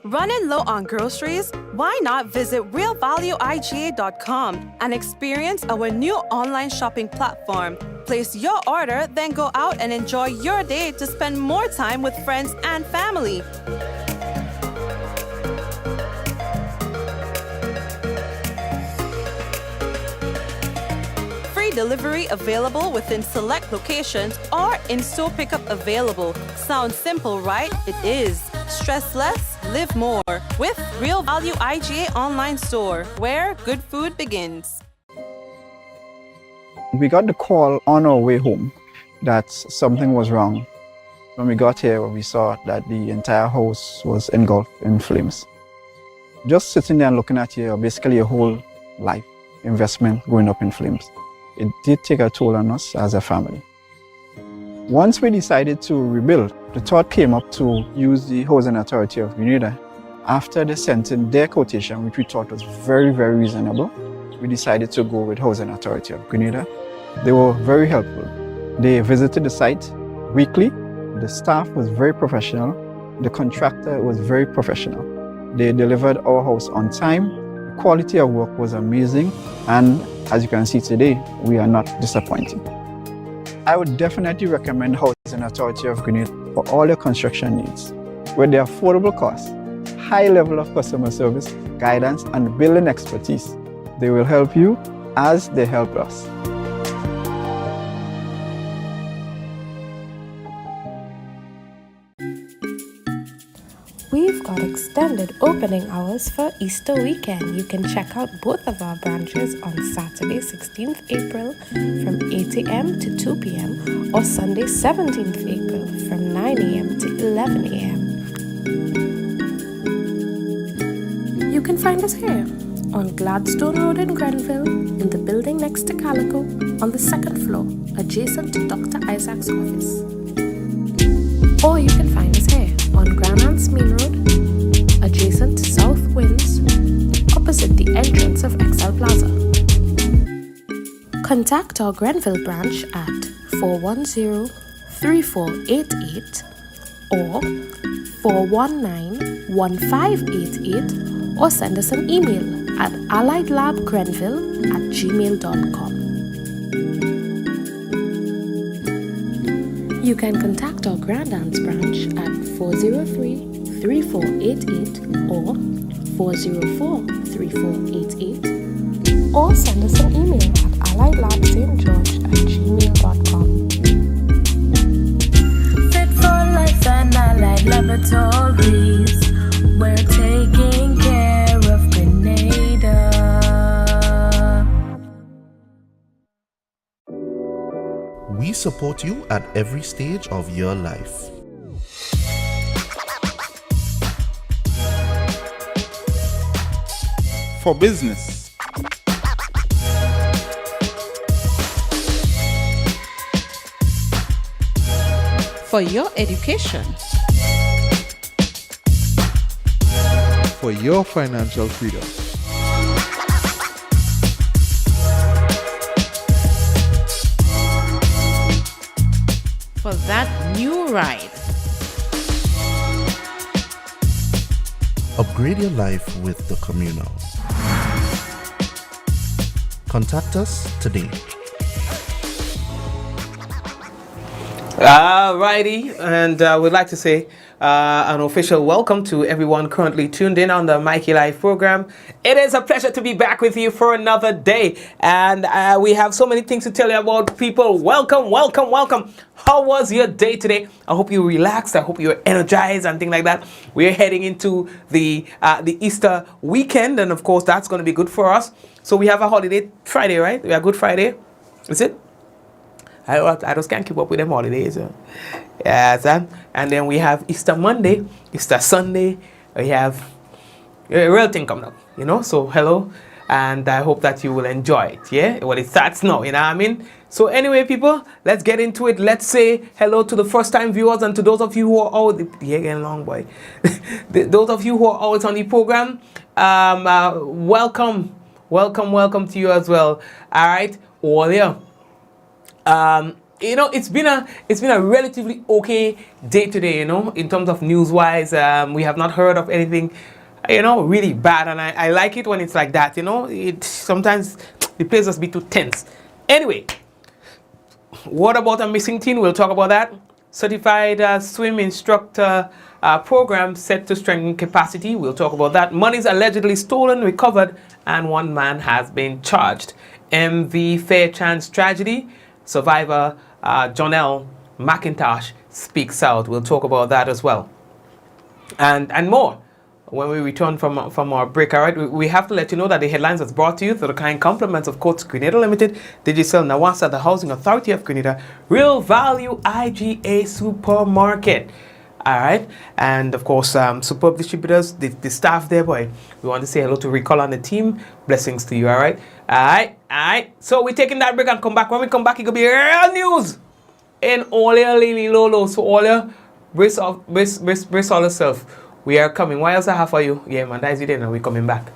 Running low on groceries? Why not visit realvalueiga.com and experience our new online shopping platform? Place your order, then go out and enjoy your day to spend more time with friends and family. Free delivery available within select locations or in-store pickup available. Sounds simple, right? It is. Stress less, live more with Real Value IGA online store, where good food begins. We got the call on our way home that something was wrong. When we got here, we saw that the entire house was engulfed in flames. Just sitting there and looking at you, basically your whole life investment going up in flames. It did take a toll on us as a family. Once we decided to rebuild, the thought came up to use the Housing Authority of Grenada. After they sent in their quotation, which we thought was very, very reasonable, we decided to go with Housing Authority of Grenada. They were very helpful. They visited the site weekly. The staff was very professional. The contractor was very professional. They delivered our house on time. The quality of work was amazing. And as you can see today, we are not disappointed. I would definitely recommend Housing Authority of Grenada for all your construction needs. With their affordable costs, high level of customer service, guidance, and building expertise, they will help you as they help us. We've got extended opening hours for Easter weekend. You can check out both of our branches on Saturday 16th April from 8 a.m. to 2 p.m. or Sunday 17th April from 9 a.m. to 11 a.m. You can find us here on Gladstone Road in Grenville, in the building next to Calico, on the second floor, adjacent to Dr. Isaac's office. Or you can find us here on Grand Main Road, adjacent to South Winds, opposite the entrance of Excel Plaza. Contact our Grenville branch at 410-3488 or 419-1588 or send us an email at alliedlabgrenville@gmail.com. You can contact our Grand Anse branch at 403-3488 or 404-3488 or send us an email at alliedlabstgeorge@gmail.com. Fit for life and allied laboratories. We're taking care of Grenada. We support you at every stage of your life. For business, for your education, for your financial freedom, for that new ride. Upgrade your life with the Communal. Contact us today. Alrighty, and we'd like to say an official welcome to everyone currently tuned in on the Mikey Live program. It is a pleasure to be back with you for another day, and we have so many things to tell you about, people. Welcome, welcome, welcome. How was your day today? I hope you relaxed. I hope you're energized and things like that. We're heading into the Easter weekend, and of course that's going to be good for us. So we have a holiday Friday, right? We have Good Friday. Is it? I just can't keep up with them holidays. Yes, and then we have Easter Monday, Easter Sunday. We have a real thing coming up, you know. So hello, and I hope that you will enjoy it. Yeah, well, it starts now, you know what I mean. So anyway, people, let's get into it. Let's say hello to the first-time viewers and to those of you who are out. Yeah, getting long, boy. Those of you who are always on the program, welcome to you as well. All right, all here. you know, it's been a relatively okay day today, you know, in terms of news wise. We have not heard of anything, you know, really bad, and I like it when it's like that, you know. It sometimes the place just be too tense. Anyway, what about a missing teen? We'll talk about that. Certified swim instructor program set to strengthen capacity. We'll talk about that. Monies allegedly stolen, recovered, and one man has been charged. MV Fairchance tragedy. Survivor Johnel Intosh speaks out. We'll talk about that as well. And more when we return from our break. All right, we have to let you know that the headlines was brought to you through the kind compliments of Courts Grenada Limited, Digicel Nawasa, the Housing Authority of Grenada, Real Value IGA Supermarket. All right, and of course, superb distributors, the staff there, boy. We want to say hello to Recall and the team. Blessings to you. All right, all right. So we're taking that break and come back. When we come back, it could be real news in all your Lily Lolo. So all your brace all yourself. We are coming. Why else I have for you? Yeah, man, that is it. And we're coming back.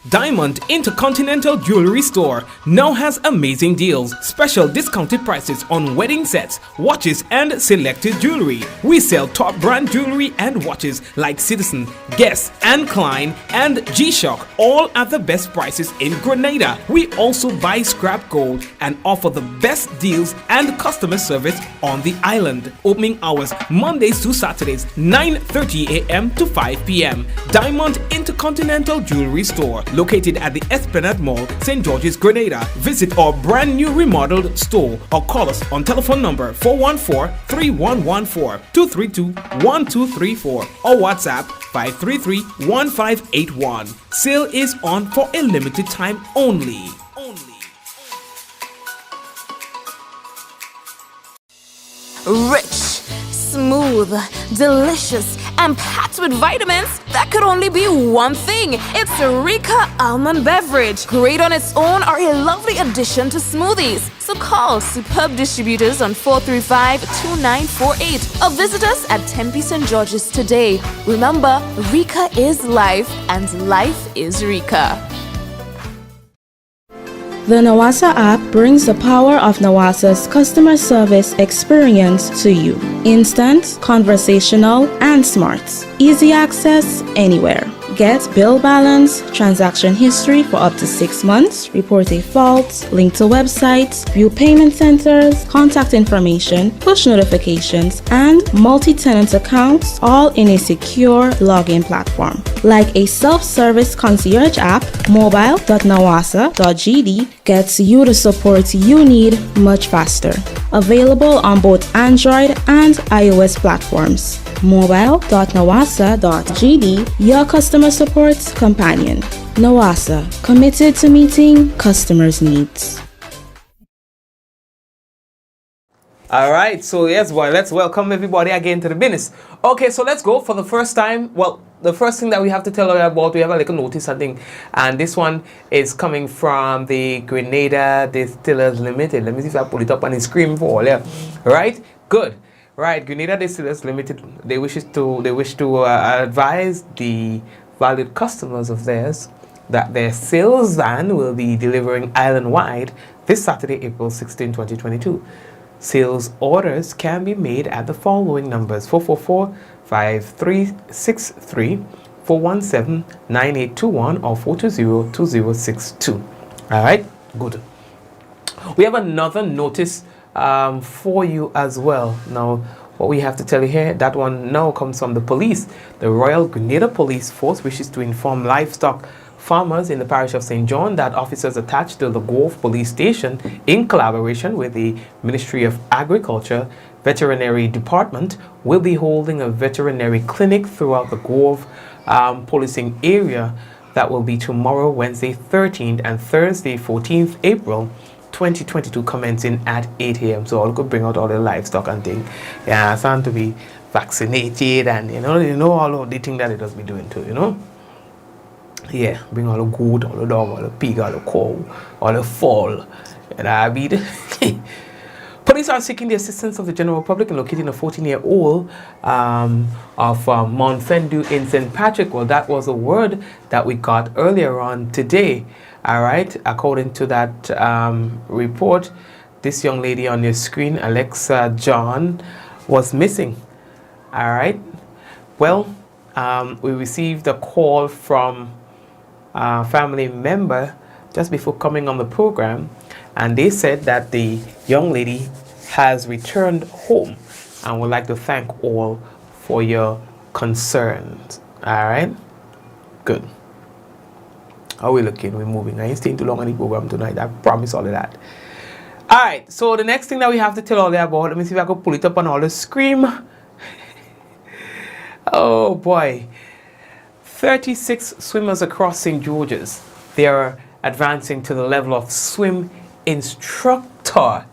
Diamond Intercontinental Jewelry Store now has amazing deals, special discounted prices on wedding sets, watches and selected jewelry. We sell top brand jewelry and watches like Citizen, Guess and Klein and G-Shock, all at the best prices in Grenada. We also buy scrap gold and offer the best deals and customer service on the island. Opening hours Mondays to Saturdays, 9:30 a.m. to 5 p.m. Diamond Intercontinental Jewelry Store, located at the Esplanade Mall, St. George's, Grenada. Visit our brand new remodeled store or call us on telephone number 414-3114, 232-1234 or WhatsApp 533-1581. Sale is on for a limited time only. Rich, smooth, delicious, and packed with vitamins that could only be one thing. It's Rika Almond Beverage. Great on its own or a lovely addition to smoothies. So call Superb Distributors on 435-2948 or visit us at Tempe St. George's today. Remember, Rika is life and life is Rika. The Nawasa app brings the power of Nawasa's customer service experience to you. Instant, conversational, and smart. Easy access anywhere. Get bill balance, transaction history for up to 6 months, report a fault, link to websites, view payment centers, contact information, push notifications, and multi-tenant accounts, all in a secure login platform. Like a self-service concierge app, mobile.nawasa.gd gets you the support you need much faster. Available on both Android and iOS platforms. Mobile.nawasa.gd, your customer support companion. Nawasa, committed to meeting customers' needs. All right, so yes, boy, let's welcome everybody again to the business. Okay, so let's go for the first time. Well, the first thing that we have to tell you about, we have a little notice, I think, and this one is coming from the Grenada Distillers Limited. Let me see if I pull it up on the screen for all, yeah. Right? Good. Right, Grenada Distillers Limited, they wish to advise the valued customers of theirs that their sales van will be delivering island-wide this Saturday, April 16, 2022. Sales orders can be made at the following numbers: 444-5363, 417-9821, or 420-2062. All right, good. We have another notice for you as well. Now, what we have to tell you here, that one now comes from the police. The Royal Grenada Police Force wishes to inform livestock farmers in the parish of St. John that officers attached to the Grove Police Station, in collaboration with the Ministry of Agriculture Veterinary Department, will be holding a veterinary clinic throughout the Grove policing area. That will be tomorrow, Wednesday 13th, and Thursday 14th April 2022, commencing at 8 a.m. So all could bring out all the livestock and things. Yeah, it's time to be vaccinated, and you know all of the thing that it does be doing too, you know. Yeah, bring all the goat, all the dog, all the pig, all the cow, all the fowl. And I be the police are seeking the assistance of the general public in locating a 14-year-old of Mount Fendu in St. Patrick. Well, that was a word that we got earlier on today. All right, according to that report, this young lady on your screen, Alexa John, was missing. All right. Well, we received a call from a family member just before coming on the program, and they said that the young lady has returned home, and would like to thank all for your concerns. All right. Good. How are we looking? We're moving. I ain't staying too long on the program tonight. I promise all of that. All right. So the next thing that we have to tell all you about, let me see if I can pull it up on all the screen. Oh boy. 36 swimmers across St. George's. They are advancing to the level of swim instructor,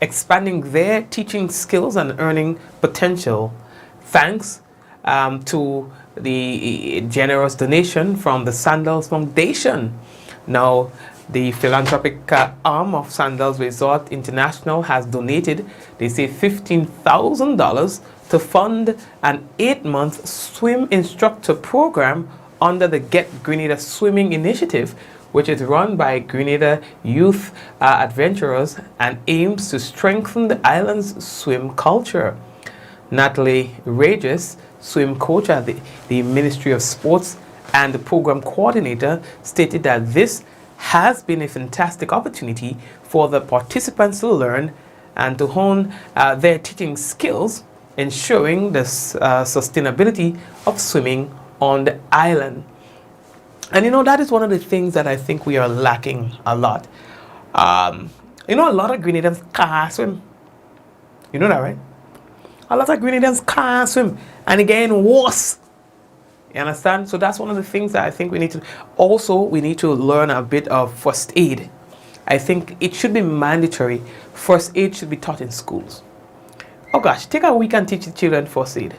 expanding their teaching skills and earning potential thanks to the generous donation from the Sandals Foundation. Now, the philanthropic arm of Sandals Resort International has donated, they say, $15,000 to fund an 8-month swim instructor program under the Get Grenada Swimming Initiative, which is run by Grenada Youth Adventurers and aims to strengthen the island's swim culture. Natalie Regis, swim coach at the Ministry of Sports and the program coordinator, stated that this has been a fantastic opportunity for the participants to learn and to hone their teaching skills, ensuring the sustainability of swimming on the island. And you know, that is one of the things that I think we are lacking a lot. You know, a lot of Grenadians can't swim. You know that, right? A lot of Grenadians can't swim, and again, worse. You understand? So that's one of the things that I think we need to. Also, we need to learn a bit of first aid. I think it should be mandatory. First aid should be taught in schools. Oh gosh, take a week and teach the children first aid.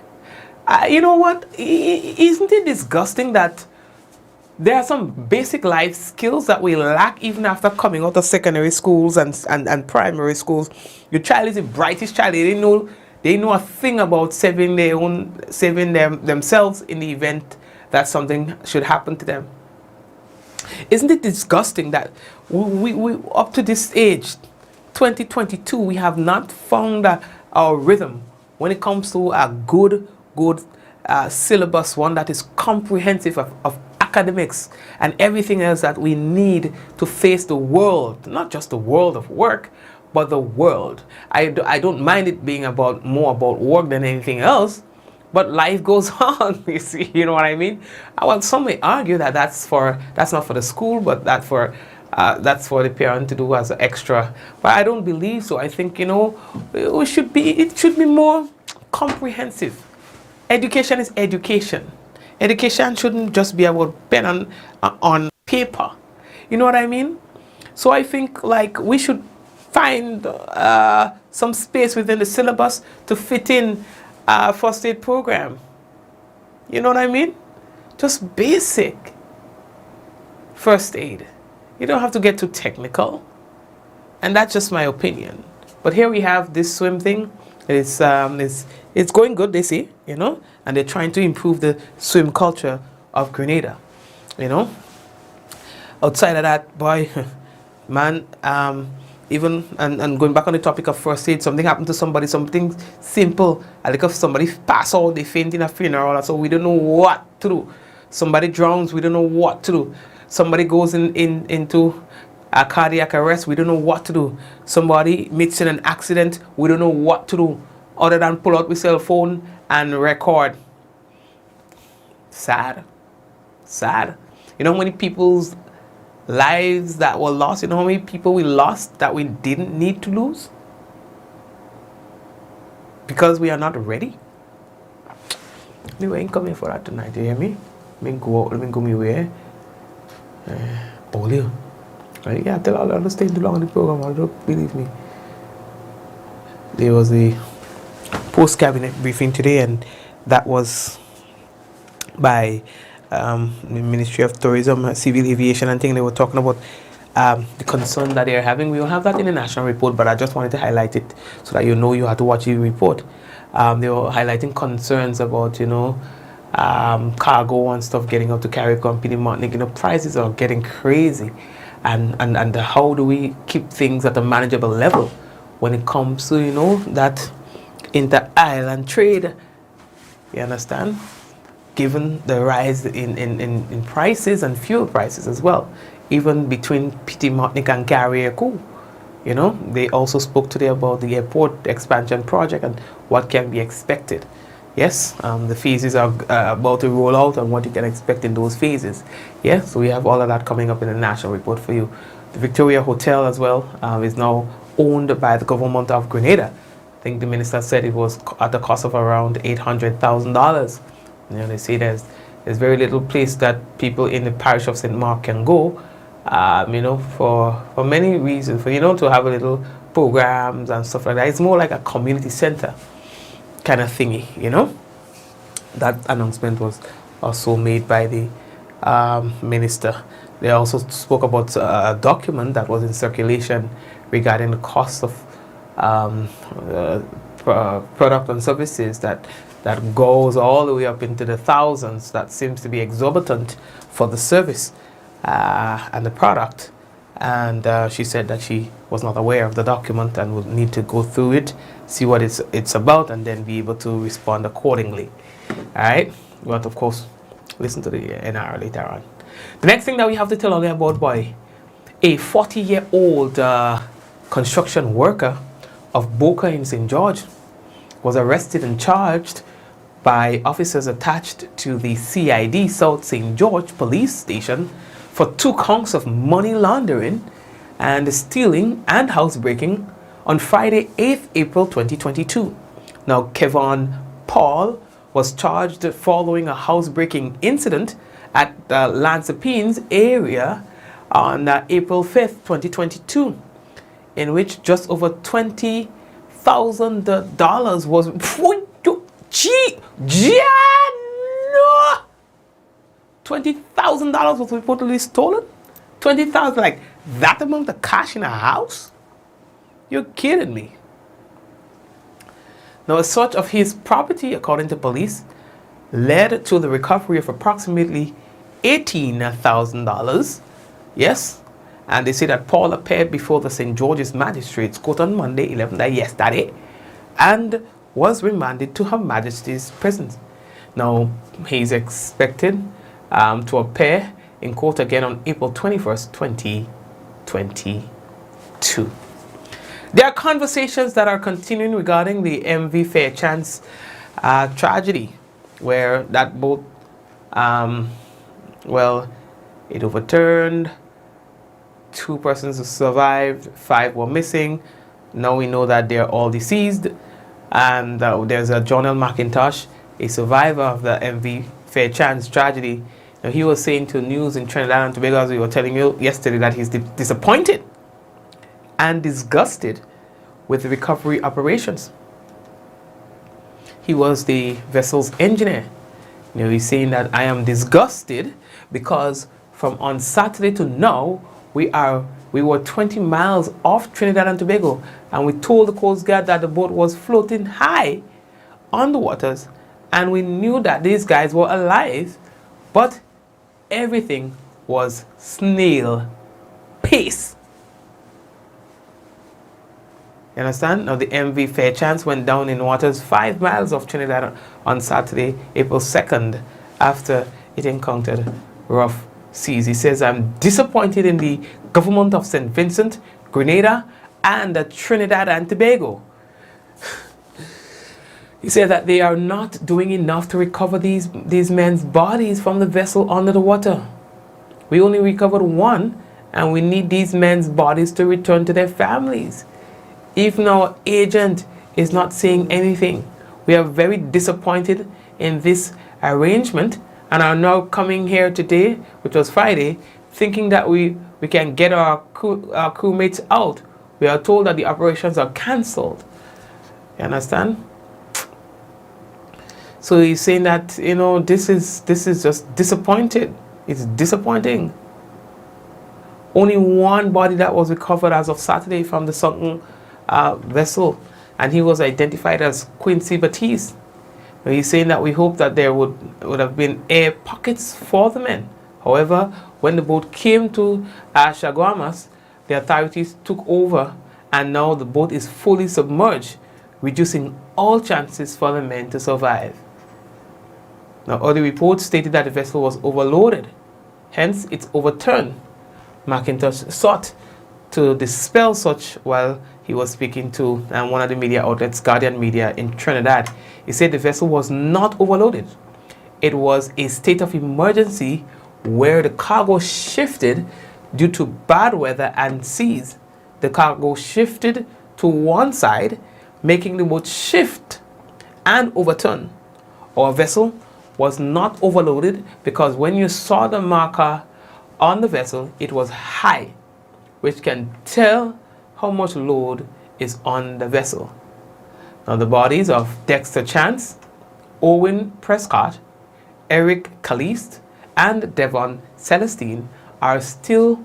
You know what? Isn't it disgusting that there are some basic life skills that we lack even after coming out of secondary schools and primary schools? Your child is a brightest child. They know a thing about saving themselves in the event that something should happen to them. Isn't it disgusting that we up to this age, 2022, we have not found our rhythm when it comes to a good syllabus, one that is comprehensive of academics and everything else that we need to face the world, not just the world of work, but the world. I don't mind it being more about work than anything else, but life goes on. You know what I mean? Well, some may argue that that's not for the school, but that's for the parent to do as an extra. But I don't believe so. I think, you know, it should be more comprehensive. Education is education. Education shouldn't just be about pen on paper. You know what I mean? So I think like we should find some space within the syllabus to fit in a first aid program. You know what I mean? Just basic first aid. You don't have to get too technical. And that's just my opinion. But here we have this swim thing. It's going good, they say, you know, and they're trying to improve the swim culture of Grenada, you know. Outside of that, boy, man, even and going back on the topic of first aid, something happened to somebody, something simple, like if somebody pass out, they faint in a funeral, so we don't know what to do. Somebody drowns, we don't know what to do. Somebody goes into a cardiac arrest, we don't know what to do. Somebody meets in an accident, we don't know what to do other than pull out my cell phone and record. Sad. You know how many people's lives that were lost? You know how many people we lost that we didn't need to lose? Because we are not ready. We ain't coming for that tonight, you hear me? Let me go out, let me go my way. Polio. Yeah, tell all the stay too long on the program, don't believe me. There was a post-cabinet briefing today, and that was by the Ministry of Tourism, Civil Aviation and things. They were talking about the concern that they're having. We will have that in the national report, but I just wanted to highlight it so that you know you have to watch the report. They were highlighting concerns about, you know, cargo and stuff getting up to carry company Martinique. You know, prices are getting crazy, and how do we keep things at a manageable level when it comes to, that inter-island trade. You understand? Given the rise in prices and fuel prices as well, even between PT Martinique and Carriacou. They also spoke today about the airport expansion project and what can be expected. Yes, the phases are about to roll out and what you can expect in those phases. Yes, so we have all of that coming up in the national report for you. The Victoria Hotel as well is now owned by the government of Grenada. I think the minister said it was at the cost of around $800,000. They say there's very little place that people in the parish of St. Mark can go, for many reasons, to have a little programs and stuff like that. It's more like a community center kind of thingy, That announcement was also made by the minister. They also spoke about a document that was in circulation regarding the cost of product and services that goes all the way up into the thousands. That seems to be exorbitant for the service and the product. And she said that she was not aware of the document and would need to go through it, see what it's about, and then be able to respond accordingly. All right? But of course, listen to the NR later on. The next thing that we have to tell you about, boy, a 40-year-old construction worker of Boca in St. George was arrested and charged by officers attached to the CID South St. George police station for 2 counts of money laundering and stealing and housebreaking on Friday, 8th April 2022. Now, Kevon Paul was charged following a housebreaking incident at Lansepines area on April 5th, 2022, in which just over $20,000 was $20,000 was reportedly stolen. 20,000, like that amount of cash in a house? You're kidding me. Now, a search of his property, according to police, led to the recovery of approximately $18,000. Yes, and they say that Paul appeared before the St. George's Magistrates Court on Monday, 11th, yesterday, and was remanded to Her Majesty's presence. Now, he's expected to appear in court again on April 21st, 2022. There are conversations that are continuing regarding the MV Fairchance tragedy, where that boat, it overturned. 2 persons survived, 5 were missing. Now we know that they're all deceased. And there's a Johnel Intosh, a survivor of the MV Fairchance tragedy. And he was saying to news in Trinidad and Tobago, as we were telling you yesterday, that he's disappointed and disgusted with the recovery operations. He was the vessel's engineer. He's saying that I am disgusted because from on Saturday to now, we were 20 miles off Trinidad and Tobago, and we told the Coast Guard that the boat was floating high on the waters, and we knew that these guys were alive, but everything was snail pace. You understand? Now the MV Fairchance went down in waters 5 miles off Trinidad on Saturday, April 2nd, after it encountered rough seas. He says, I'm disappointed in the government of St. Vincent, Grenada, and Trinidad and Tobago. He said that they are not doing enough to recover these men's bodies from the vessel under the water. We only recovered 1, and we need these men's bodies to return to their families. Even our agent is not saying anything. We are very disappointed in this arrangement and are now coming here today, which was Friday, thinking that we can get our crewmates out. We are told that the operations are cancelled. You understand? So he's saying that, this is just disappointed. It's disappointing. Only 1 body that was recovered as of Saturday from the sunken vessel, and he was identified as Quincy Batiste. Now, he's saying that we hope that there would have been air pockets for the men. However, when the boat came to Chaguamas, the authorities took over and now the boat is fully submerged, reducing all chances for the men to survive. Now, other reports stated that the vessel was overloaded, hence its overturn. Intosh sought to dispel such while he was speaking to one of the media outlets, Guardian Media in Trinidad. He said the vessel was not overloaded. It was a state of emergency where the cargo shifted due to bad weather and seas. The cargo shifted to one side, making the boat shift and overturn. Our vessel was not overloaded because when you saw the marker on the vessel, it was high, which can tell how much load is on the vessel. Now, the bodies of Dexter Chance, Owen Prescott, Eric Caliste, and Devon Celestine are still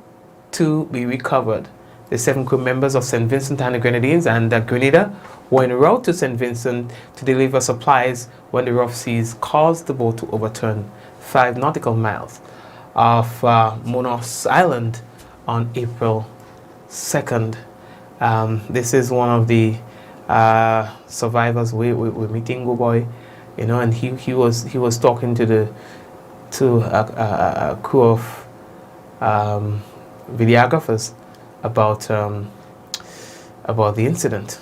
to be recovered. The 7 crew members of St. Vincent and the Grenadines and Grenada were en route to St. Vincent to deliver supplies when the rough seas caused the boat to overturn 5 nautical miles off Monies Island on April 2nd. This is one of the survivors we're meeting, go boy, you know, and he was talking to a crew of videographers about the incident.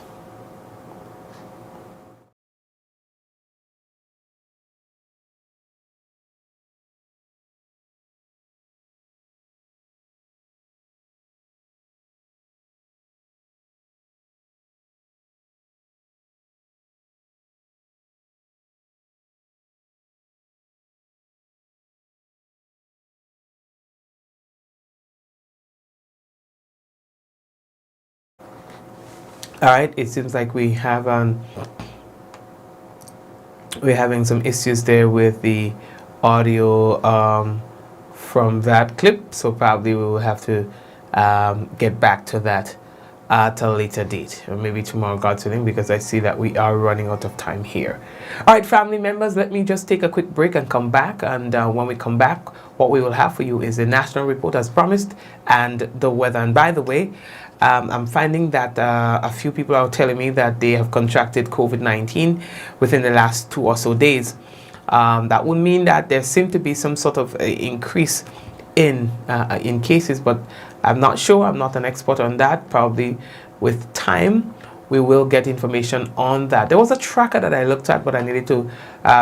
All right, it seems like we have we're having some issues there with the audio from that clip, so probably we will have to get back to that at a later date, or maybe tomorrow, God's willing, because I see that we are running out of time here. All right, family members, let me just take a quick break and come back. And when we come back, what we will have for you is the national report as promised and the weather. And by the way, I'm finding that a few people are telling me that they have contracted COVID-19 within the last 2 or so days. That would mean that there seemed to be some sort of increase in cases, but I'm not sure. I'm not an expert on that. Probably with time we will get information on that. There was a tracker that I looked at, but I needed to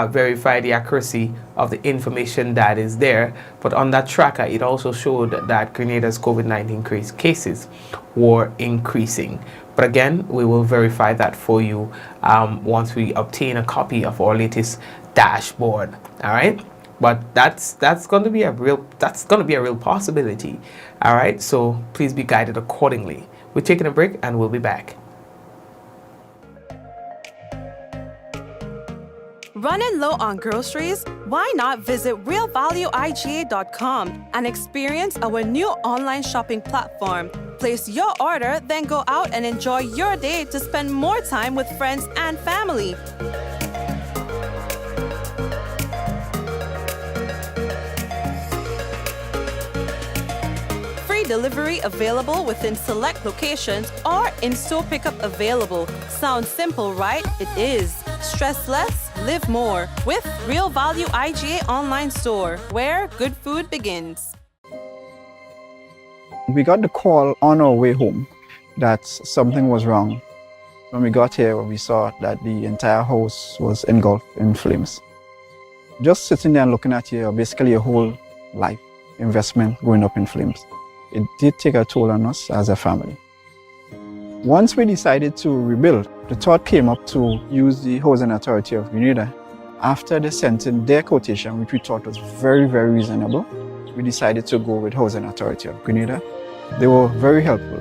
verify the accuracy of the information that is there. But on that tracker, it also showed that Grenada's COVID-19 cases were increasing. But again, we will verify that for you once we obtain a copy of our latest dashboard. All right. But that's going to be a real possibility. All right, so please be guided accordingly. We're taking a break and we'll be back. Running low on groceries? Why not visit realvalueiga.com and experience our new online shopping platform? Place your order, then go out and enjoy your day to spend more time with friends and family. Delivery available within select locations or in-store pickup available. Sounds simple, right? It is. Stress less, live more with Real Value IGA online store, where good food begins. We got the call on our way home that something was wrong. When we got here, we saw that the entire house was engulfed in flames. Just sitting there and looking at you, basically your whole life investment going up in flames. It did take a toll on us as a family. Once we decided to rebuild, the thought came up to use the Housing Authority of Grenada. After they sent in their quotation, which we thought was very, very reasonable, we decided to go with Housing Authority of Grenada. They were very helpful.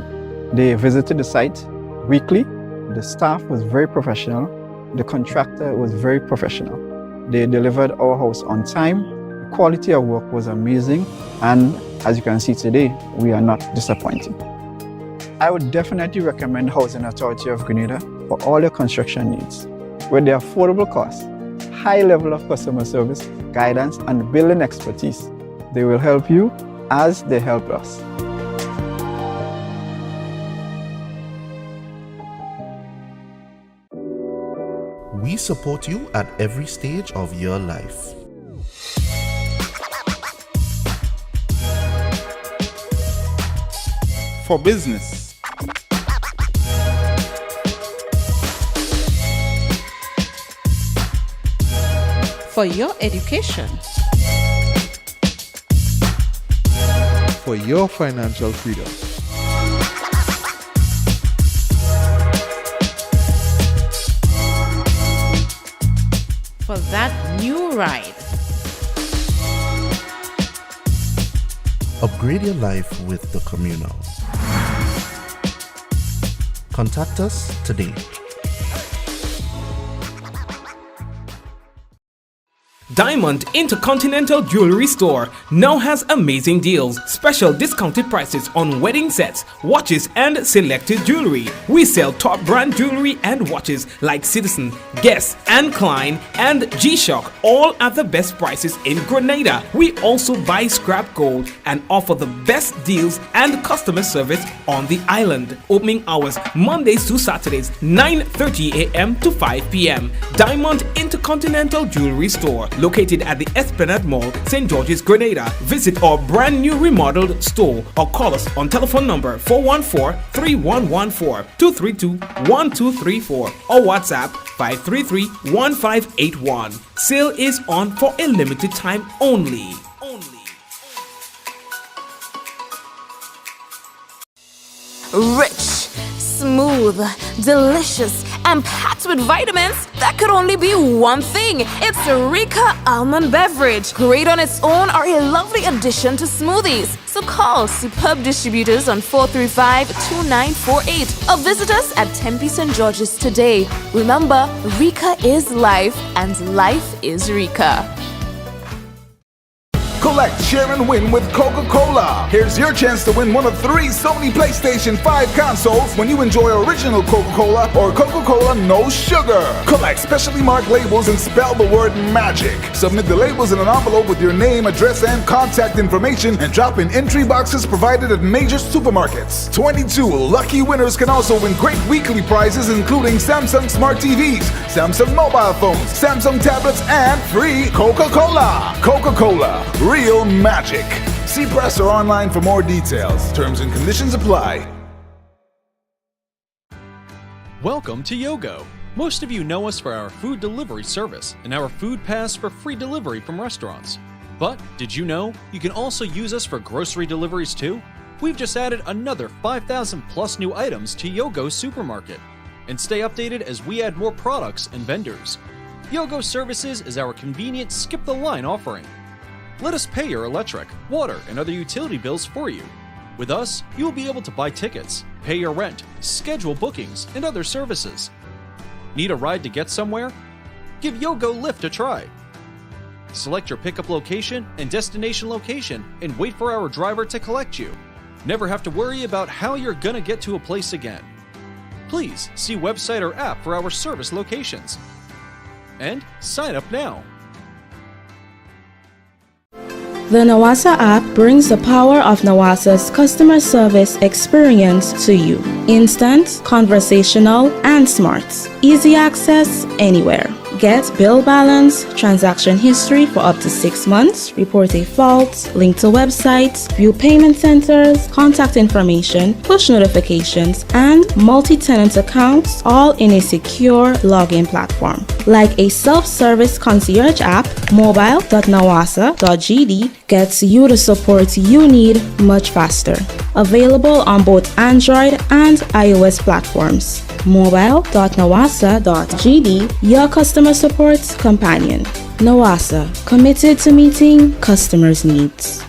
They visited the site weekly. The staff was very professional. The contractor was very professional. They delivered our house on time. The quality of work was amazing, and as you can see today, we are not disappointed. I would definitely recommend Housing Authority of Grenada for all your construction needs. With their affordable costs, high level of customer service, guidance, and building expertise, they will help you as they help us. We support you at every stage of your life. For business. For your education. For your financial freedom. For that new ride. Upgrade your life with the Communal. Contact us today. Diamond Intercontinental Jewelry Store now has amazing deals, special discounted prices on wedding sets, watches and selected jewelry. We sell top brand jewelry and watches like Citizen, Guess and Klein and G-Shock, all at the best prices in Grenada. We also buy scrap gold and offer the best deals and customer service on the island. Opening hours Mondays to Saturdays 9:30 a.m. to 5 p.m. Diamond Intercontinental Jewelry Store, located at the Esplanade Mall, St. George's, Grenada. Visit our brand new remodeled store or call us on telephone number 414-3114, 232-1234 or WhatsApp 533-1581. Sale is on for a limited time only. Rich, smooth, delicious, and packed with vitamins that could only be one thing. It's Rika Almond Beverage. Great on its own or a lovely addition to smoothies. So call superb distributors on 435-2948 or visit us at Tempe St. George's today. Remember, Rika is life and life is Rika. Collect, share, and win with Coca-Cola. Here's your chance to win one of 3 Sony PlayStation 5 consoles when you enjoy original Coca-Cola or Coca-Cola No Sugar. Collect specially marked labels and spell the word MAGIC. Submit the labels in an envelope with your name, address, and contact information and drop in entry boxes provided at major supermarkets. 22 lucky winners can also win great weekly prizes including Samsung Smart TVs, Samsung mobile phones, Samsung tablets, and free Coca-Cola. Coca-Cola. Real magic. See press or online for more details. Terms and conditions apply. Welcome to Yogo. Most of you know us for our food delivery service and our food pass for free delivery from restaurants. But did you know you can also use us for grocery deliveries too? We've just added another 5,000 plus new items to Yogo's supermarket. And stay updated as we add more products and vendors. Yogo Services is our convenient skip the line offering. Let us pay your electric, water, and other utility bills for you. With us, you will be able to buy tickets, pay your rent, schedule bookings, and other services. Need a ride to get somewhere? Give Yogo Lyft a try. Select your pickup location and destination location and wait for our driver to collect you. Never have to worry about how you're gonna get to a place again. Please see website or app for our service locations. And sign up now. The Nawasa app brings the power of Nawasa's customer service experience to you. Instant, conversational, and smart. Easy access anywhere. Get bill balance, transaction history for up to 6 months, report a fault, link to websites, view payment centers, contact information, push notifications, and multi-tenant accounts, all in a secure login platform. Like a self-service concierge app, mobile.nawasa.gd gets you the support you need much faster. Available on both Android and iOS platforms. Mobile.nawasa.gd, your customer support companion. Nawasa, committed to meeting customers' needs.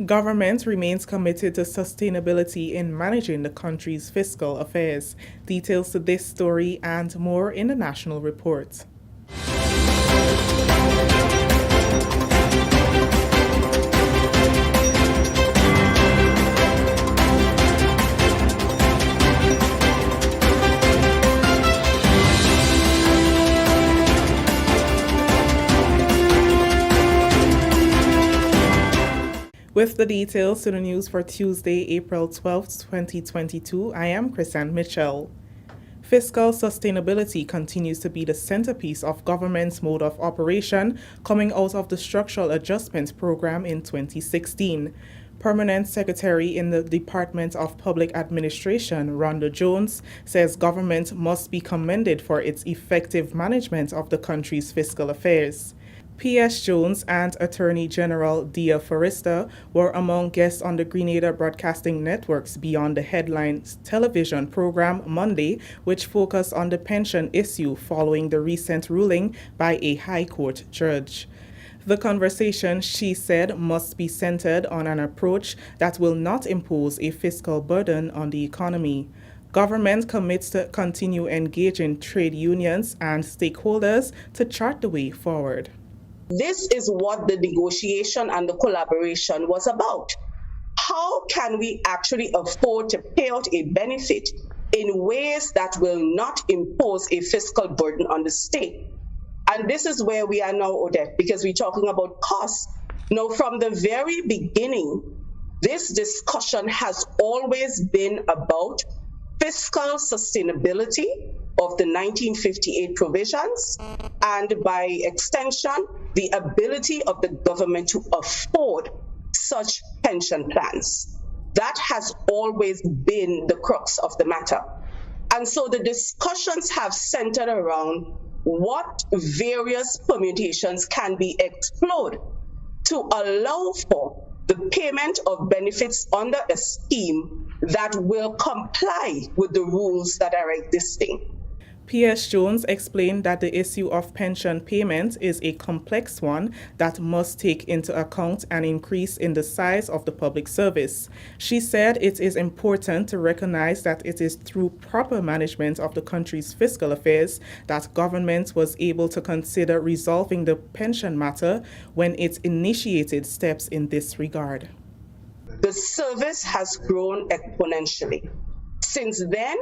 Government remains committed to sustainability in managing the country's fiscal affairs. Details to this story and more in the National Report. With the details to the news for Tuesday, April 12, 2022, I am Chrisanne Mitchell. Fiscal sustainability continues to be the centerpiece of government's mode of operation coming out of the Structural Adjustment Program in 2016. Permanent Secretary in the Department of Public Administration, Rhonda Jones, says government must be commended for its effective management of the country's fiscal affairs. P.S. Jones and Attorney General Dia Forrester were among guests on the Grenada Broadcasting Network's Beyond the Headlines television program Monday, which focused on the pension issue following the recent ruling by a High Court judge. The conversation, she said, must be centered on an approach that will not impose a fiscal burden on the economy. Government commits to continue engaging trade unions and stakeholders to chart the way forward. This is what the negotiation and the collaboration was about. How can we actually afford to pay out a benefit in ways that will not impose a fiscal burden on the state? And this is where we are now, Odette, because we're talking about costs. Now, from the very beginning, this discussion has always been about fiscal sustainability of the 1958 provisions, and by extension, the ability of the government to afford such pension plans. That has always been the crux of the matter. And so the discussions have centered around what various permutations can be explored to allow for the payment of benefits under a scheme that will comply with the rules that are existing. P.S. Jones explained that the issue of pension payment is a complex one that must take into account an increase in the size of the public service. She said it is important to recognize that it is through proper management of the country's fiscal affairs that government was able to consider resolving the pension matter when it initiated steps in this regard. The service has grown exponentially. Since then,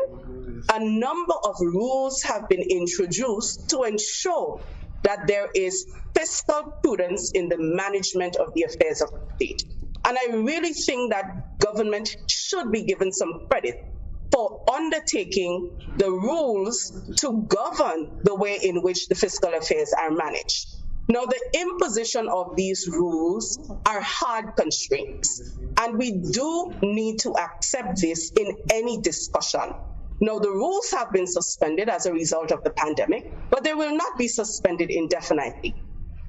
a number of rules have been introduced to ensure that there is fiscal prudence in the management of the affairs of the state. And I really think that government should be given some credit for undertaking the rules to govern the way in which the fiscal affairs are managed. Now, the imposition of these rules are hard constraints, and we do need to accept this in any discussion. Now, the rules have been suspended as a result of the pandemic, but they will not be suspended indefinitely.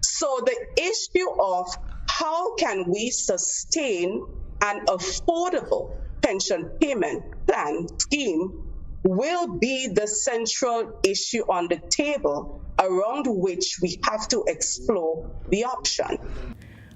So the issue of how can we sustain an affordable pension payment plan scheme will be the central issue on the table around which we have to explore the option.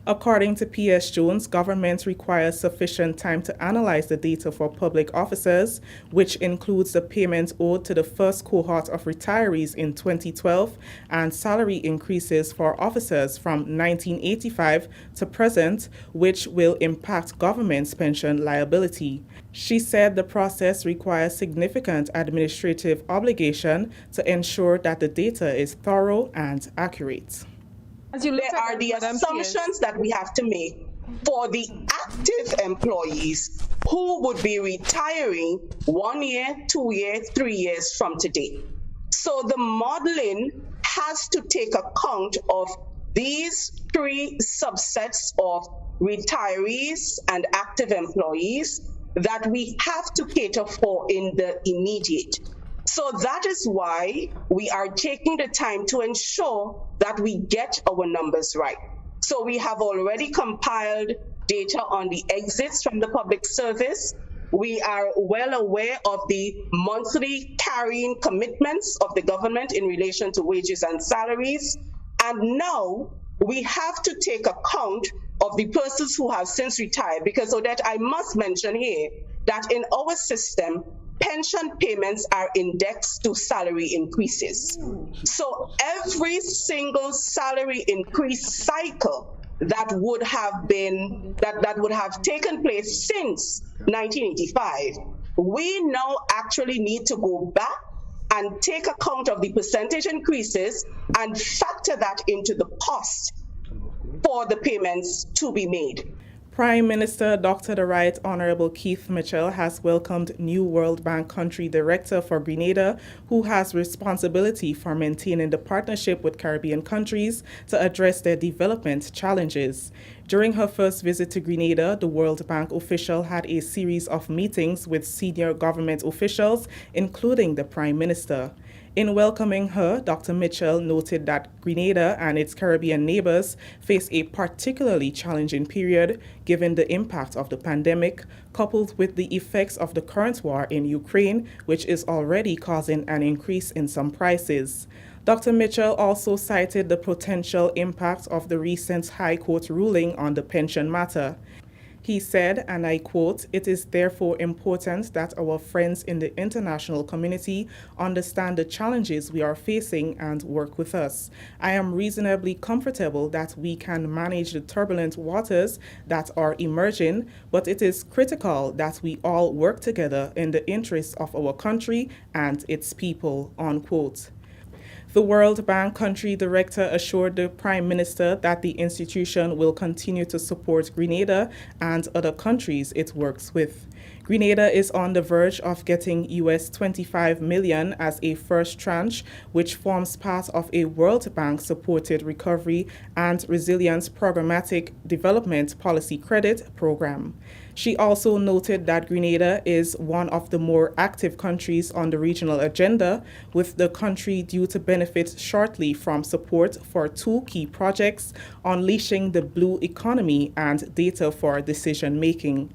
According to P.S. Jones, government requires sufficient time to analyze the data for public officers, which includes the payment owed to the first cohort of retirees in 2012 and salary increases for officers from 1985 to present, which will impact government's pension liability. She said the process requires significant administrative obligation to ensure that the data is thorough and accurate. There are the assumptions that we have to make for the active employees who would be retiring 1 year, 2 years, 3 years from today. So the modeling has to take account of these three subsets of retirees and active employees that we have to cater for in the immediate. So that is why we are taking the time to ensure that we get our numbers right. So we have already compiled data on the exits from the public service. We are well aware of the monthly carrying commitments of the government in relation to wages and salaries. And now we have to take account of the persons who have since retired, because Odette, I must mention here that in our system, pension payments are indexed to salary increases. So every single salary increase cycle that would have taken place since 1985, we now actually need to go back and take account of the percentage increases and factor that into the cost for the payments to be made. Prime Minister Dr. The Right Honorable Keith Mitchell has welcomed new World Bank Country Director for Grenada, who has responsibility for maintaining the partnership with Caribbean countries to address their development challenges. During her first visit to Grenada, the World Bank official had a series of meetings with senior government officials, including the Prime Minister. In welcoming her, Dr. Mitchell noted that Grenada and its Caribbean neighbors face a particularly challenging period given the impact of the pandemic, coupled with the effects of the current war in Ukraine, which is already causing an increase in some prices. Dr. Mitchell also cited the potential impact of the recent High Court ruling on the pension matter. He said, and I quote, "It is therefore important that our friends in the international community understand the challenges we are facing and work with us. I am reasonably comfortable that we can manage the turbulent waters that are emerging, but it is critical that we all work together in the interests of our country and its people," unquote. The World Bank Country Director assured the Prime Minister that the institution will continue to support Grenada and other countries it works with. Grenada is on the verge of getting US $25 million as a first tranche, which forms part of a World Bank-supported recovery and resilience programmatic development policy credit program. She also noted that Grenada is one of the more active countries on the regional agenda, with the country due to benefit shortly from support for two key projects, unleashing the blue economy and data for decision-making.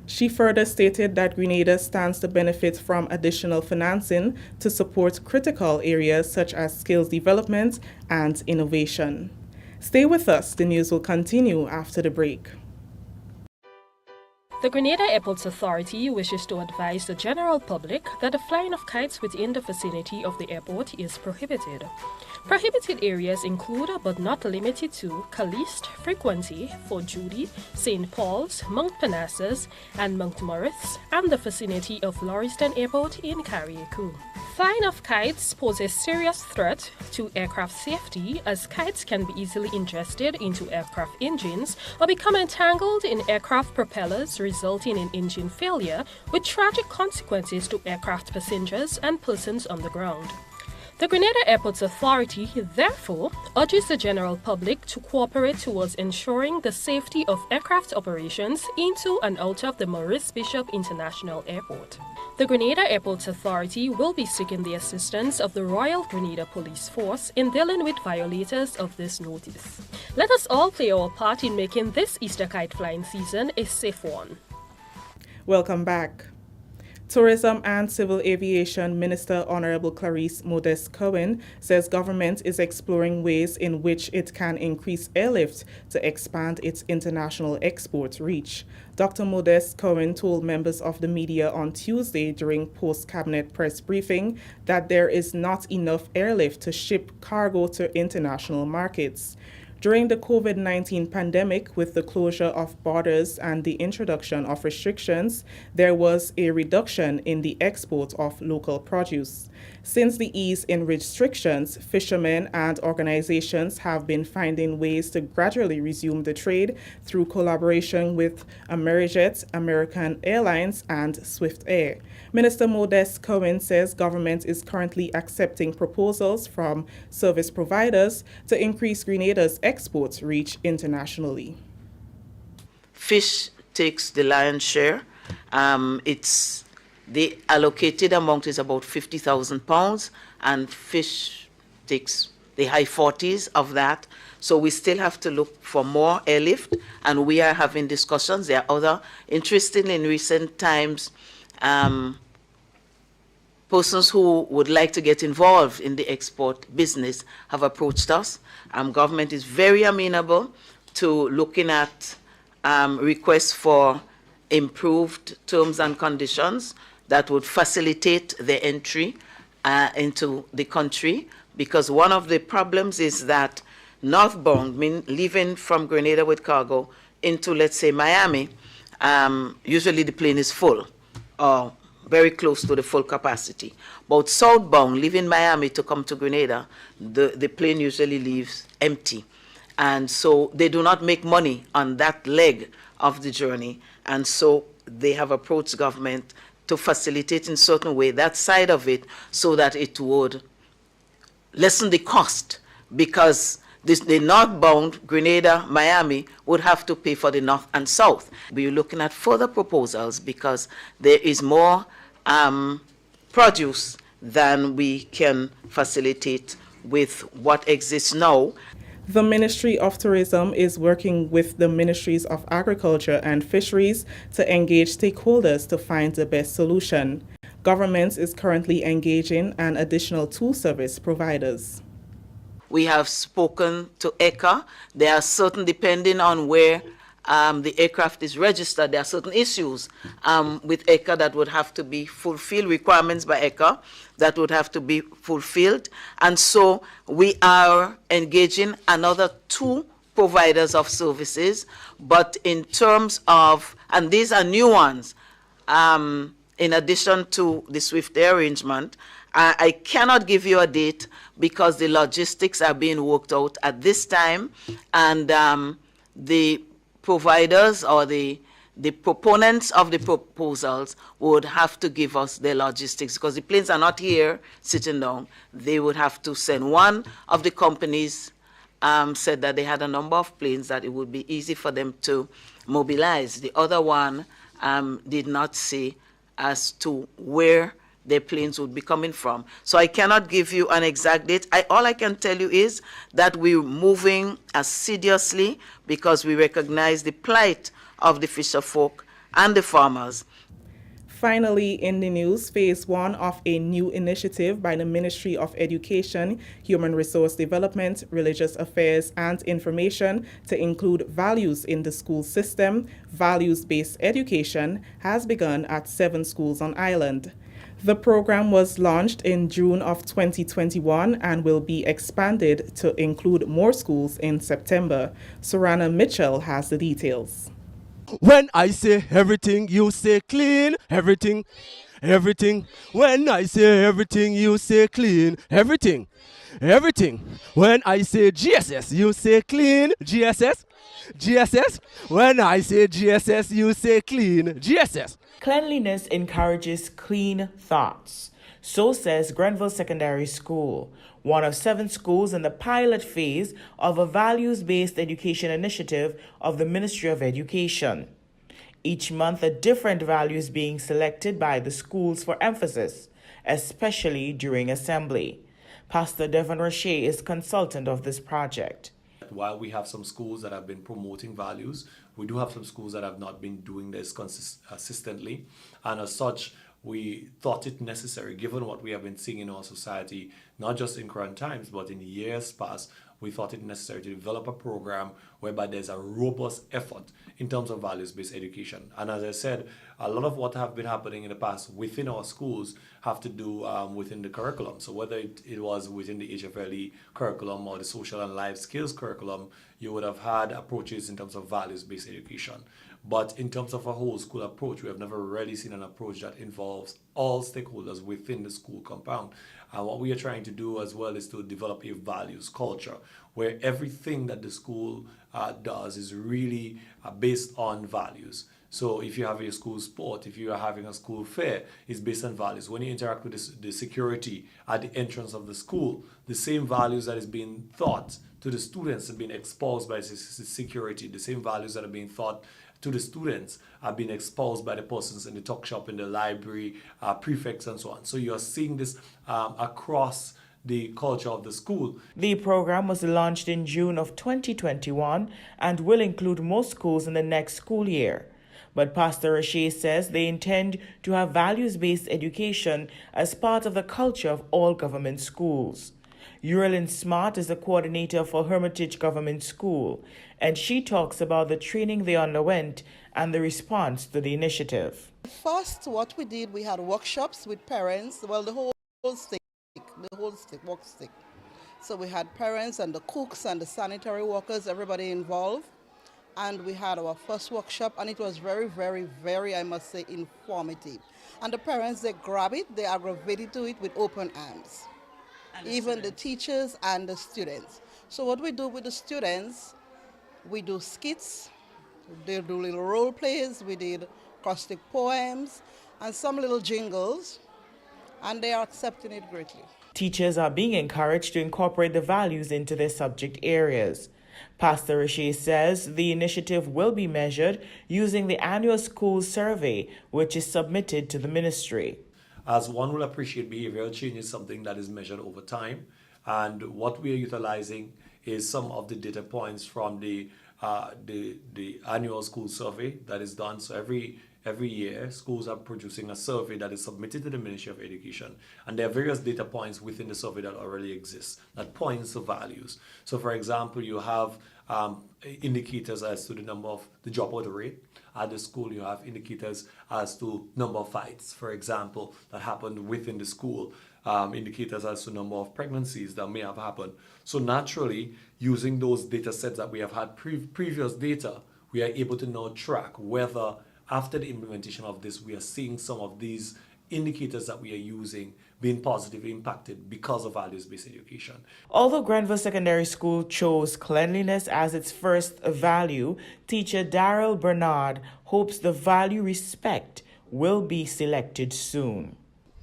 She further stated that Grenada stands to benefit from additional financing to support critical areas such as skills development and innovation. Stay with us, the news will continue after the break. The Grenada Airports Authority wishes to advise the general public that the flying of kites within the vicinity of the airport is prohibited. Prohibited areas include, but not limited to, Caliste, Frequency, Fort Judy, St. Paul's, Mount Parnassus, and Mount Morris, and the vicinity of Lauriston Airport in Carriacou. Flying of kites poses a serious threat to aircraft safety, as kites can be easily ingested into aircraft engines or become entangled in aircraft propellers, resulting in engine failure with tragic consequences to aircraft passengers and persons on the ground. The Grenada Airports Authority, therefore, urges the general public to cooperate towards ensuring the safety of aircraft operations into and out of the Maurice Bishop International Airport. The Grenada Airports Authority will be seeking the assistance of the Royal Grenada Police Force in dealing with violators of this notice. Let us all play our part in making this Easter kite flying season a safe one. Welcome back. Tourism and Civil Aviation Minister Honorable Clarice Modeste Cohen says government is exploring ways in which it can increase airlift to expand its international export reach. Dr. Modeste Cohen told members of the media on Tuesday during post-cabinet press briefing that there is not enough airlift to ship cargo to international markets. During the COVID-19 pandemic, with the closure of borders and the introduction of restrictions, there was a reduction in the export of local produce. Since the ease in restrictions, fishermen and organizations have been finding ways to gradually resume the trade through collaboration with Amerijet, American Airlines, and Swift Air. Minister Modeste Cohen says government is currently accepting proposals from service providers to increase Grenada's exports reach internationally. Fish takes the lion's share. The allocated amount is about 50,000 pounds, and fish takes the high 40s of that. So we still have to look for more airlift, and we are having discussions. There are other, interestingly, in recent times, persons who would like to get involved in the export business have approached us. Government is very amenable to looking at requests for improved terms and conditions that would facilitate the entry into the country, because one of the problems is that northbound, leaving from Grenada with cargo into, let's say, Miami, usually the plane is full or very close to the full capacity. But southbound, leaving Miami to come to Grenada, the plane usually leaves empty. And so they do not make money on that leg of the journey. And so they have approached government to facilitate in certain way that side of it so that it would lessen the cost, because the northbound Grenada, Miami would have to pay for the north and south. We're looking at further proposals because there is more produce than we can facilitate with what exists now. The Ministry of Tourism is working with the Ministries of Agriculture and Fisheries to engage stakeholders to find the best solution. Government is currently engaging an additional 2 service providers. We have spoken to ECA. There are certain, depending on where the aircraft is registered, there are certain issues with ECA that would have to be fulfilled, requirements by ECA that would have to be fulfilled. And so we are engaging another 2 providers of services. But in terms of, and these are new ones, in addition to the Swift Air arrangement, I cannot give you a date because the logistics are being worked out at this time, and the providers or the proponents of the proposals would have to give us their logistics, because the planes are not here sitting down. They would have to send. One of the companies said that they had a number of planes that it would be easy for them to mobilize. The other one did not say as to where their planes would be coming from. So I cannot give you an exact date. All I can tell you is that we're moving assiduously because we recognize the plight of the fisherfolk and the farmers. Finally, in the news, phase 1 of a new initiative by the Ministry of Education, Human Resource Development, Religious Affairs and Information to include values in the school system, values-based education, has begun at 7 schools on island. The program was launched in June of 2021 and will be expanded to include more schools in September. Sorana Mitchell has the details. When I say everything, you say clean. Everything, everything. When I say everything, you say clean. Everything, everything. When I say GSS, you say clean. GSS, GSS. When I say GSS, you say clean. GSS. Cleanliness encourages clean thoughts. So says Grenville Secondary School, one of 7 schools in the pilot phase of a values-based education initiative of the Ministry of Education. Each month, a different value is being selected by the schools for emphasis, especially during assembly. Pastor Devon Roche is consultant of this project. While we have some schools that have been promoting values, we do have some schools that have not been doing this consistently. And as such, we thought it necessary, given what we have been seeing in our society, not just in current times, but in years past, we thought it necessary to develop a program whereby there's a robust effort in terms of values-based education. And as I said, a lot of what have been happening in the past within our schools have to do within the curriculum. So whether it was within the HFLE curriculum or the social and life skills curriculum, you would have had approaches in terms of values-based education. But in terms of a whole school approach, we have never really seen an approach that involves all stakeholders within the school compound. And what we are trying to do as well is to develop a values culture where everything that the school does is really based on values. So if you have a school sport, if you are having a school fair, it's based on values. When you interact with the security at the entrance of the school, the same values that is being taught to the students and being exposed by security, the same values that are being taught to the students are being exposed by the persons in the tuck shop, in the library, prefects and so on. So you are seeing this across the culture of the school. The program was launched in June of 2021 and will include most schools in the next school year. But Pastor Roche says they intend to have values-based education as part of the culture of all government schools. Uralyn Smart is the coordinator for Hermitage Government School, and she talks about the training they underwent and the response to the initiative. First, what we did, we had workshops with parents, well, the whole stick, work stick. So we had parents and the cooks and the sanitary workers, everybody involved. And we had our first workshop, and it was very, very, very, I must say, informative. And the parents, they grab it, they are gravitated to it with open arms. Even the teachers and the students. So what we do with the students, we do skits, they do little role plays, we did caustic poems, and some little jingles, and they are accepting it greatly. Teachers are being encouraged to incorporate the values into their subject areas. Pastor Richer says the initiative will be measured using the annual school survey, which is submitted to the ministry. As one will appreciate, behavioral change is something that is measured over time, and what we are utilizing is some of the data points from the annual school survey that is done. So every year, schools are producing a survey that is submitted to the Ministry of Education, and there are various data points within the survey that already exist that points to values. So, for example, you have indicators as to the number of the dropout rate. At the school, you have indicators as to number of fights, for example, that happened within the school, indicators as to number of pregnancies that may have happened. So naturally, using those data sets that we have had previous data, we are able to now track whether after the implementation of this, we are seeing some of these indicators that we are using being positively impacted because of values-based education. Although Grenville Secondary School chose cleanliness as its first value, teacher Daryl Bernard hopes the value respect will be selected soon.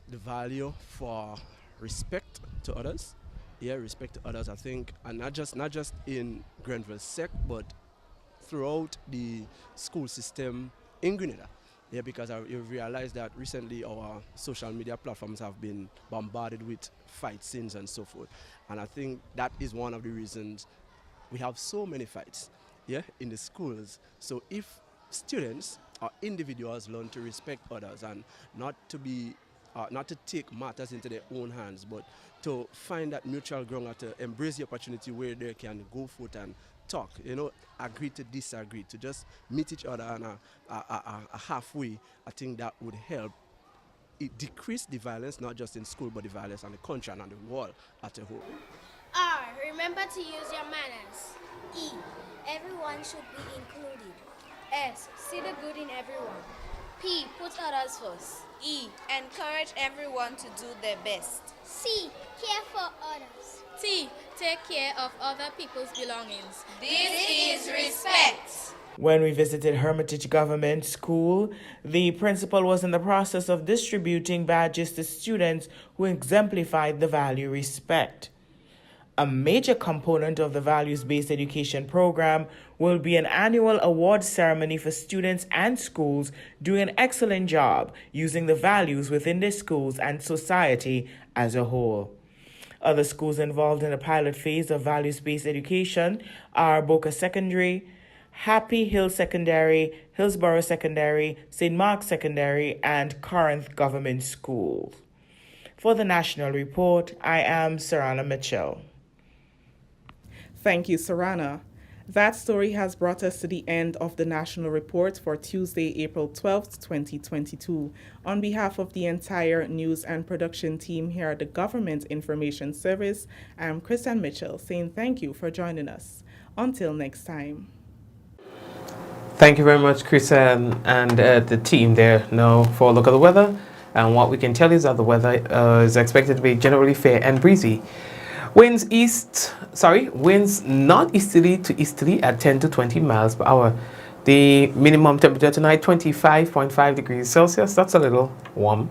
The value for respect to others, respect to others, I think, and not just in Grenville Sec, but throughout the school system in Grenada. Because you realize that recently our social media platforms have been bombarded with fight scenes and so forth. And I think that is one of the reasons we have so many fights in the schools. So if students or individuals learn to respect others and not to take matters into their own hands, but to find that neutral ground, to embrace the opportunity where they can go forth and talk, agree to disagree, to just meet each other on a halfway, I think that would help it decrease the violence, not just in school, but the violence on the country and on the world as a whole. R, remember to use your manners. E, everyone should be included. S, see the good in everyone. P, put others first. E, encourage everyone to do their best. C, care for others. T, take care of other people's belongings. This is respect. When we visited Hermitage Government School, the principal was in the process of distributing badges to students who exemplified the value respect. A major component of the values-based education program will be an annual award ceremony for students and schools doing an excellent job using the values within their schools and society as a whole. Other schools involved in the pilot phase of values-based education are Boca Secondary, Happy Hill Secondary, Hillsborough Secondary, St. Mark Secondary, and Corinth Government School. For the National Report, I am Sarana Mitchell. Thank you, Sarana. That story has brought us to the end of the National Report for Tuesday, April 12th, 2022. On behalf of the entire news and production team here at the Government Information Service, I'm Christian Mitchell saying thank you for joining us. Until next time. Thank you very much, Chris and the team there. Now for a look at the weather. And what we can tell you is that the weather is expected to be generally fair and breezy. Winds northeasterly to easterly at 10 to 20 miles per hour. The minimum temperature tonight, 25.5 degrees Celsius. That's a little warm.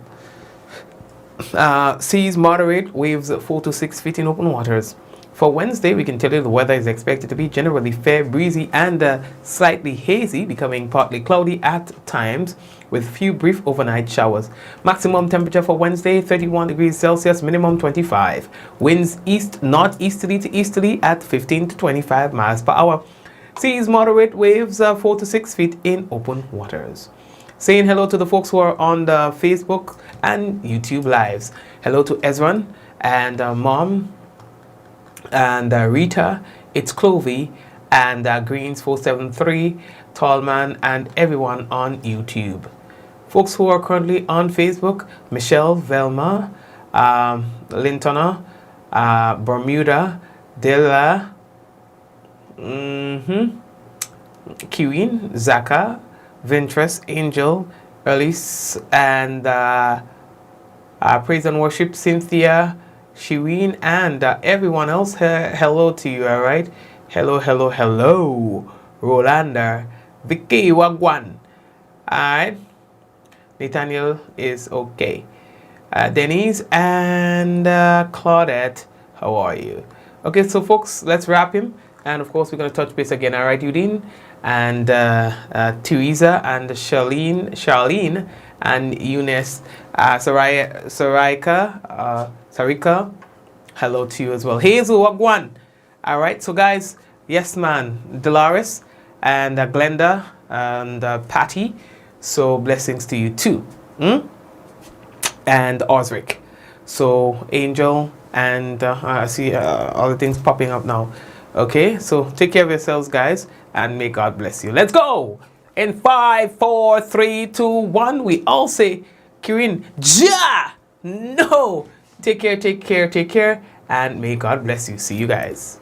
Seas moderate, waves 4 to 6 feet in open waters. For Wednesday, we can tell you the weather is expected to be generally fair, breezy, and slightly hazy, becoming partly cloudy at times, with few brief overnight showers. Maximum temperature for Wednesday, 31 degrees Celsius, minimum 25. Winds northeasterly to easterly at 15 to 25 miles per hour. Seas moderate, waves 4 to 6 feet in open waters. Saying hello to the folks who are on the Facebook and YouTube lives. Hello to Ezran and Mom. and Rita, it's Clovey, and Greens 473, Tallman, and everyone on YouTube. Folks who are currently on Facebook: Michelle, Velma, Lintona, Bermuda, Dilla, Kirin, Zaka, Ventress, Angel, Elise, and Praise and Worship, Cynthia, Shireen, and everyone else. Hello to you, all right? Hello, hello, hello. Rolanda, Vicky, Wagwan. All right. Nathaniel is okay. Denise and Claudette, how are you? Okay, so folks, let's wrap him. And of course, we're going to touch base again. All right, Udine and Teresa and Charlene and Eunice, Sarika, hello to you as well. Hazel, Wagwan. All right, so guys, yes, man, Dolores and Glenda and Patty. So blessings to you too. And Osric. So Angel and I see all the things popping up now. Okay, so take care of yourselves, guys, and may God bless you. Let's go. In 5, 4, 3, 2, 1, we all say, Kirin, Ja! No! Take care, take care, take care, and may God bless you. See you guys.